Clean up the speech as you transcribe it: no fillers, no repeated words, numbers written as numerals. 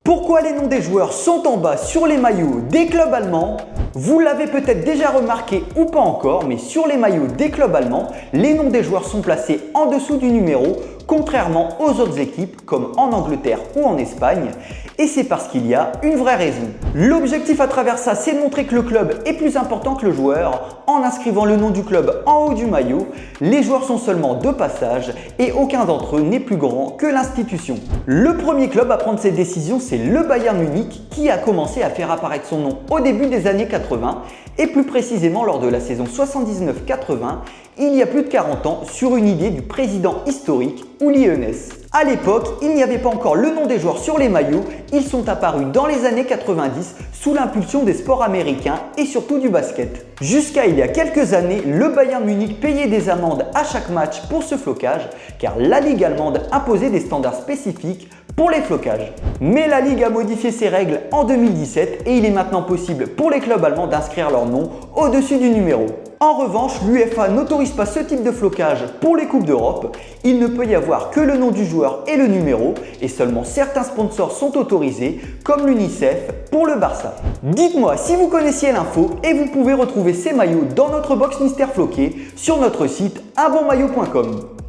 Pourquoi les noms des joueurs sont en bas sur les maillots des clubs allemands? Vous l'avez peut-être déjà remarqué ou pas encore, mais sur les maillots des clubs allemands, les noms des joueurs sont placés en dessous du numéro, contrairement aux autres équipes comme en Angleterre ou en Espagne. Et c'est parce qu'il y a une vraie raison. L'objectif à travers ça, c'est de montrer que le club est plus important que le joueur. En inscrivant le nom du club en haut du maillot, les joueurs sont seulement de passage et aucun d'entre eux n'est plus grand que l'institution. Le premier club à prendre cette décision, c'est le Bayern Munich qui a commencé à faire apparaître son nom au début des années 80 et plus précisément lors de la saison 79-80, il y a plus de 40 ans, sur une idée du président historique Uli Hoeneß. À l'époque, il n'y avait pas encore le nom des joueurs sur les maillots, ils sont apparus dans les années 90 sous l'impulsion des sports américains et surtout du basket. Jusqu'à il y a quelques années, le Bayern Munich payait des amendes à chaque match pour ce flocage, car la Ligue allemande imposait des standards spécifiques pour les flocages. Mais la Ligue a modifié ses règles en 2017 et il est maintenant possible pour les clubs allemands d'inscrire leur nom au-dessus du numéro. En revanche, l'UEFA n'autorise pas ce type de flocage pour les Coupes d'Europe. Il ne peut y avoir que le nom du joueur et le numéro et seulement certains sponsors sont autorisés comme l'UNICEF pour le Barça. Dites-moi si vous connaissiez l'info et vous pouvez retrouver ces maillots dans notre box mystère floqué sur notre site unbonmaillot.com.